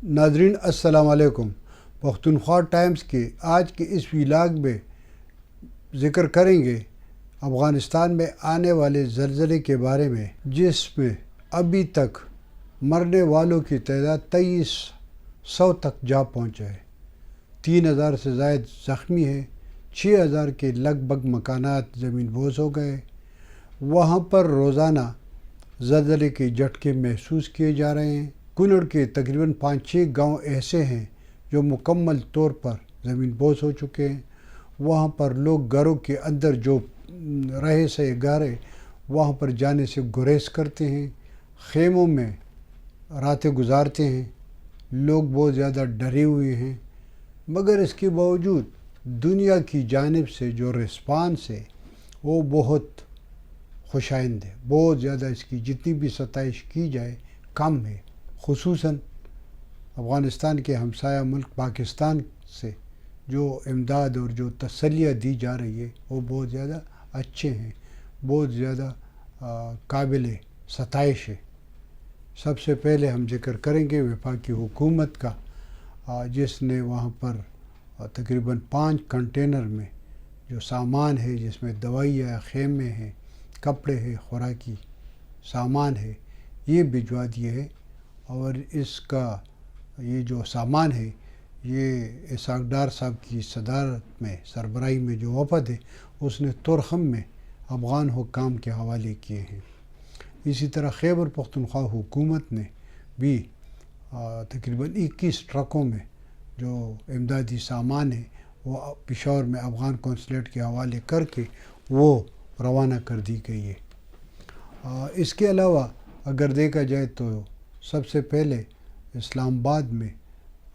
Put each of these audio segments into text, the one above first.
ناظرین السلام علیکم۔ پختونخوا ٹائمز کے آج کے اس ویلاگ میں ذکر کریں گے افغانستان میں آنے والے زلزلے کے بارے میں، جس میں ابھی تک مرنے والوں کی تعداد 2300 تک جا پہنچا ہے، 3000 سے زائد زخمی ہیں، 6000 کے لگ بھگ مکانات زمین بوس ہو گئے۔ وہاں پر روزانہ زلزلے کے جھٹکے محسوس کیے جا رہے ہیں۔ کنڑ کے تقریباً 5-6 گاؤں ایسے ہیں جو مکمل طور پر زمین بوس ہو چکے ہیں۔ وہاں پر لوگ گھروں کے اندر جو رہے سے گھر ہے وہاں پر جانے سے گریز کرتے ہیں، خیموں میں راتیں گزارتے ہیں۔ لوگ بہت زیادہ ڈرے ہوئے ہیں، مگر اس کے باوجود دنیا کی جانب سے جو رسپانس ہے وہ بہت خوش آئند ہے، بہت زیادہ اس کی جتنی بھی ستائش کی جائے کم ہے۔ خصوصاً افغانستان کے ہمسایہ ملک پاکستان سے جو امداد اور جو تسلیہ دی جا رہی ہے وہ بہت زیادہ اچھے ہیں، بہت زیادہ قابل ستائش ہے۔ سب سے پہلے ہم ذکر کریں گے وفاقی حکومت کا، جس نے وہاں پر تقریباً 5 کنٹینر میں جو سامان ہے، جس میں دوائیاں، خیمے ہیں، کپڑے ہیں، خوراکی سامان ہے، یہ بھجوا دیے ہے۔ اور اس کا یہ جو سامان ہے یہ اسحاق ڈار صاحب کی صدارت میں، سربراہی میں جو وفد ہے اس نے تورخم میں افغان حکام کے حوالے کیے ہیں۔ اسی طرح خیبر پختونخوا حکومت نے بھی تقریباً 21 ٹرکوں میں جو امدادی سامان ہے وہ پشاور میں افغان کونسلیٹ کے حوالے کر کے وہ روانہ کر دی گئی ہے۔ اس کے علاوہ اگر دیکھا جائے تو سب سے پہلے اسلام آباد میں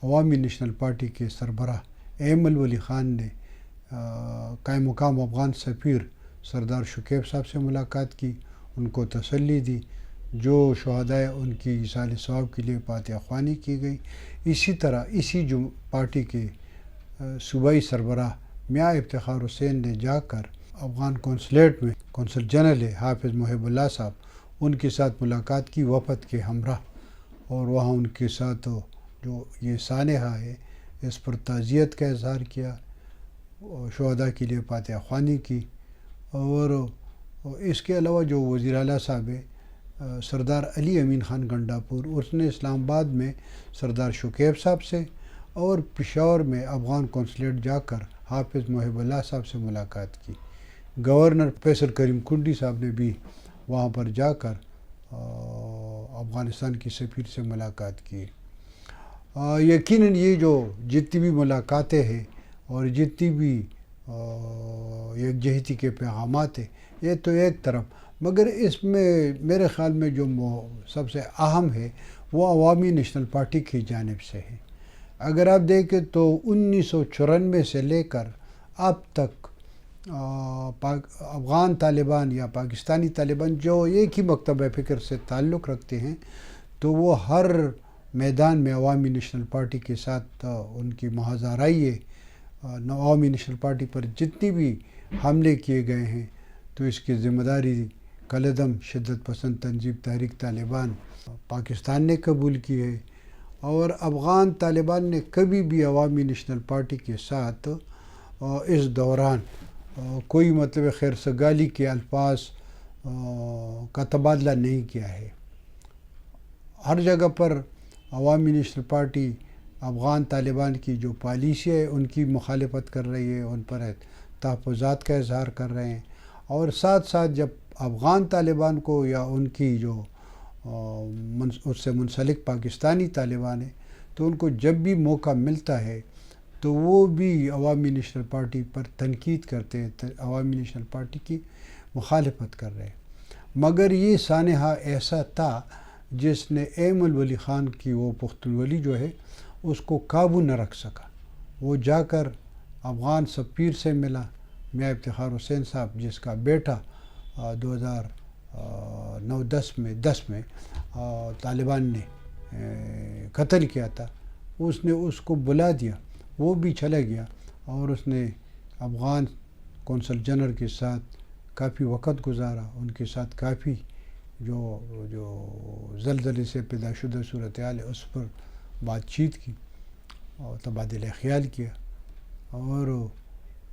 عوامی نیشنل پارٹی کے سربراہ ایمل ولی خان نے قائم مقام افغان سفیر سردار شکیب صاحب سے ملاقات کی، ان کو تسلی دی، جو شہدائے ان کی ایصال ثواب کے لیے فاتحہ خوانی کی گئی۔ اسی طرح اسی جو پارٹی کے صوبائی سربراہ میاں افتخار حسین نے جا کر افغان کونسلیٹ میں کونسل جنرل حافظ محب اللہ صاحب ان کے ساتھ ملاقات کی وفد کے ہمراہ، اور وہاں ان کے ساتھ جو یہ سانحہ ہے اس پر تعزیت کا اظہار کیا، شہداء کے لیے فاتحہ خوانی کی۔ اور اس کے علاوہ جو وزیر اعلیٰ صاحب ہے سردار علی امین خان گنڈاپور، اس نے اسلام آباد میں سردار شکیب صاحب سے اور پشاور میں افغان کونسلیٹ جا کر حافظ محب اللہ صاحب سے ملاقات کی۔ گورنر فیصل کریم کنڈی صاحب نے بھی وہاں پر جا کر افغانستان کی سفیر سے ملاقات کی۔ یقیناً یہ جو جتنی بھی ملاقاتیں ہیں اور جتنی بھی یکجہتی کے پیغامات ہیں یہ تو ایک طرف، مگر اس میں میرے خیال میں جو سب سے اہم ہے وہ عوامی نیشنل پارٹی کی جانب سے ہے۔ اگر آپ دیکھیں تو 1994 سے لے کر اب تک افغان طالبان یا پاکستانی طالبان جو ایک ہی مکتبہ فکر سے تعلق رکھتے ہیں تو وہ ہر میدان میں عوامی نیشنل پارٹی کے ساتھ ان کی محاذ آرائی ہے۔ عوامی نیشنل پارٹی پر جتنی بھی حملے کیے گئے ہیں تو اس کی ذمہ داری کالعدم شدت پسند تنظیم تحریک طالبان پاکستان نے قبول کی ہے، اور افغان طالبان نے کبھی بھی عوامی نیشنل پارٹی کے ساتھ اس دوران کوئی خیر سگالی کے الفاظ کا تبادلہ نہیں کیا ہے۔ ہر جگہ پر عوامی نیشنل پارٹی افغان طالبان کی جو پالیسی ہے ان کی مخالفت کر رہی ہے، ان پر تحفظات کا اظہار کر رہے ہیں، اور ساتھ ساتھ جب افغان طالبان کو یا ان کی جو اس سے منسلک پاکستانی طالبان ہیں تو ان کو جب بھی موقع ملتا ہے تو وہ بھی عوامی نیشنل پارٹی پر تنقید کرتے ہیں، عوامی نیشنل پارٹی کی مخالفت کر رہے ہیں۔ مگر یہ سانحہ ایسا تھا جس نے ایمل ولی خان کی وہ پختون ولی جو ہے اس کو قابو نہ رکھ سکا۔ وہ جا کر افغان سفیر سے ملا، میاں افتخار حسین صاحب جس کا بیٹا 2009-10 میں طالبان نے قتل کیا تھا، اس نے اس کو بلا دیا، وہ بھی چلا گیا، اور اس نے افغان کونسل جنرل کے ساتھ کافی وقت گزارا، ان کے ساتھ کافی جو زلزلے سے پیدا شدہ صورتحال ہے اس پر بات چیت کی اور تبادلہ خیال کیا اور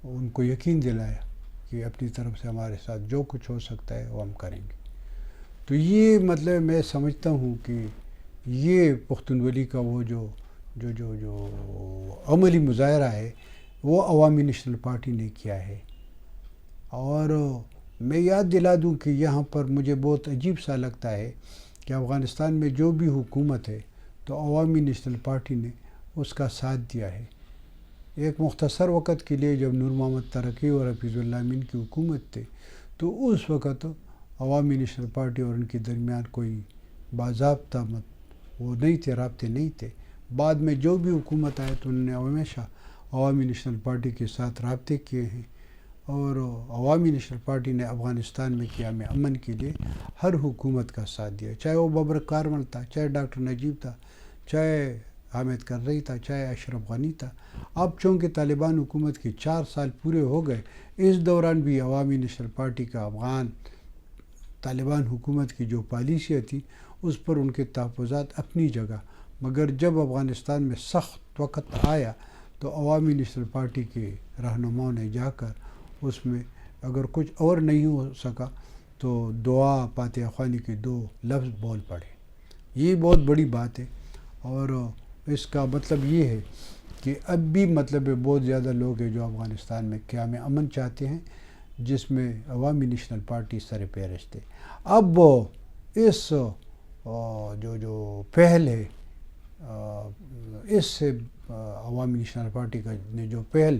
ان کو یقین دلایا کہ اپنی طرف سے ہمارے ساتھ جو کچھ ہو سکتا ہے وہ ہم کریں گے. تو یہ مطلب میں سمجھتا ہوں کہ یہ پختونولی کا وہ جو جو جو جو عملی مظاہرہ ہے وہ عوامی نیشنل پارٹی نے کیا ہے. اور میں یاد دلا دوں کہ یہاں پر مجھے بہت عجیب سا لگتا ہے کہ افغانستان میں جو بھی حکومت ہے تو عوامی نیشنل پارٹی نے اس کا ساتھ دیا ہے. ایک مختصر وقت کے لیے جب نور محمد ترکی اور حفیظ اللہ امین کی حکومت تھے تو اس وقت عوامی نیشنل پارٹی اور ان کے درمیان کوئی باضابطہ وہ نہیں تھے، رابطے نہیں تھے. بعد میں جو بھی حکومت آئے تو انہوں نے ہمیشہ عوامی نیشنل پارٹی کے ساتھ رابطے کیے ہیں اور عوامی نیشنل پارٹی نے افغانستان میں قیام امن کے لیے ہر حکومت کا ساتھ دیا، چاہے وہ ببر کارمل تھا، چاہے ڈاکٹر نجیب تھا، چاہے حامد کرزئی تھا، چاہے اشرف غنی تھا. اب چونکہ طالبان حکومت کے 4 سال پورے ہو گئے، اس دوران بھی عوامی نیشنل پارٹی کا افغان طالبان حکومت کی جو پالیسیاں تھی اس پر ان کے تحفظات اپنی جگہ، مگر جب افغانستان میں سخت وقت آیا تو عوامی نیشنل پارٹی کے رہنماؤں نے جا کر اس میں اگر کچھ اور نہیں ہو سکا تو دعا فاتحہ خوانی کے 2 لفظ بول پڑے. یہ بہت بڑی بات ہے اور اس کا مطلب یہ ہے کہ اب بھی مطلب بہت زیادہ لوگ ہیں جو افغانستان میں قیام امن چاہتے ہیں، جس میں عوامی نیشنل پارٹی سر فہرست ہے. اب اس جو پہل ہے اس سے عوامی نیشنل پارٹی کا نے جو پہل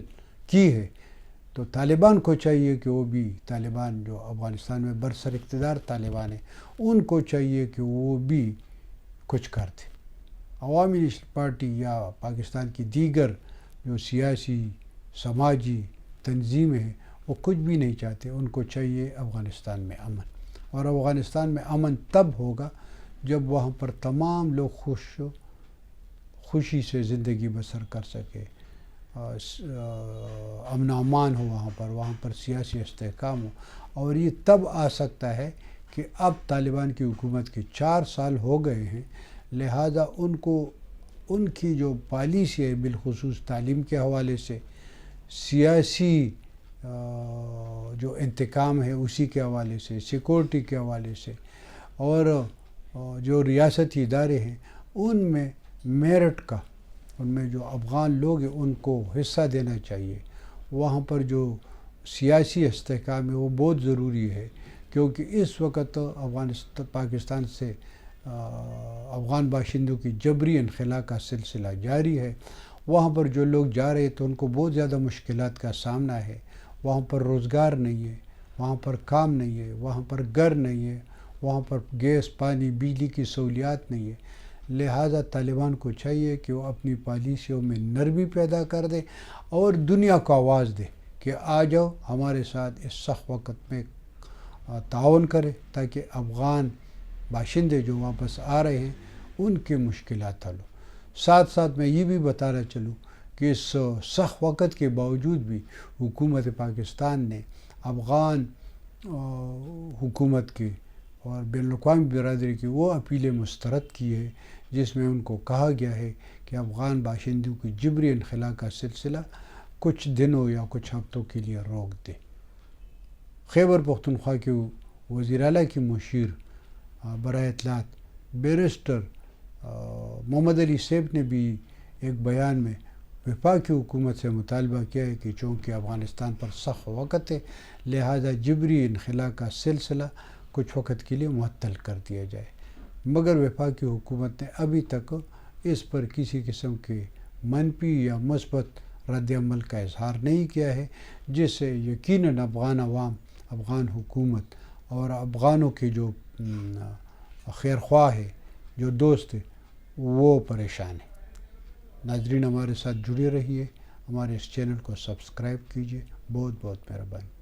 کی ہے تو طالبان کو چاہیے کہ وہ بھی، طالبان جو افغانستان میں برسر اقتدار طالبان ہیں، ان کو چاہیے کہ وہ بھی کچھ کر دیں. عوامی نیشنل پارٹی یا پاکستان کی دیگر جو سیاسی سماجی تنظیمیں ہیں وہ کچھ بھی نہیں چاہتے. ان کو چاہیے افغانستان میں امن، اور افغانستان میں امن تب ہوگا جب وہاں پر تمام لوگ خوشی سے زندگی بسر کر سکے، امن و امان ہو وہاں پر سیاسی استحکام ہو. اور یہ تب آ سکتا ہے کہ اب طالبان کی حکومت کے 4 سال ہو گئے ہیں، لہذا ان کی جو پالیسی ہے بالخصوص تعلیم کے حوالے سے، سیاسی جو انتقام ہے اسی کے حوالے سے، سیکورٹی کے حوالے سے، اور جو ریاستی ادارے ہیں ان میں میرٹ کا، ان میں جو افغان لوگ ہیں ان کو حصہ دینا چاہیے. وہاں پر جو سیاسی استحکام ہے وہ بہت ضروری ہے، کیونکہ اس وقت پاکستان سے افغان باشندوں کی جبری انخلا کا سلسلہ جاری ہے. وہاں پر جو لوگ جا رہے تو ان کو بہت زیادہ مشکلات کا سامنا ہے. وہاں پر روزگار نہیں ہے، وہاں پر کام نہیں ہے، وہاں پر گھر نہیں ہے، وہاں پر گیس، پانی، بجلی کی سہولیات نہیں ہے. لہٰذا طالبان کو چاہیے کہ وہ اپنی پالیسیوں میں نرمی پیدا کر دے اور دنیا کو آواز دے کہ آ جاؤ ہمارے ساتھ اس سخت وقت میں تعاون کرے، تاکہ افغان باشندے جو واپس آ رہے ہیں ان کی مشکلات حل ہو. ساتھ ساتھ میں یہ بھی بتانا چلوں کہ اس سخت وقت کے باوجود بھی حکومت پاکستان نے افغان حکومت کی اور بین الاقوامی برادری کی وہ اپیلیں مسترد کی ہے جس میں ان کو کہا گیا ہے کہ افغان باشندوں کی جبری انخلا کا سلسلہ کچھ دنوں یا کچھ ہفتوں کے لیے روک دے. خیبر پختونخوا کے وزیر اعلیٰ کی مشیر برائے اطلاعات بیرسٹر محمد علی سیب نے بھی ایک بیان میں وفاقی حکومت سے مطالبہ کیا ہے کہ چونکہ افغانستان پر سخت وقت ہے لہذا جبری انخلا کا سلسلہ کچھ وقت کے لیے معطل کر دیا جائے. مگر وفاقی حکومت نے ابھی تک اس پر کسی قسم کے منفی یا مثبت رد عمل کا اظہار نہیں کیا ہے، جس سے یقیناً افغان عوام، افغان حکومت اور افغانوں کے جو خیر خواہ ہے، جو دوست ہے، وہ پریشان ہیں. ناظرین ہمارے ساتھ جڑے رہیے، ہمارے اس چینل کو سبسکرائب کیجیے. بہت بہت مہربانی.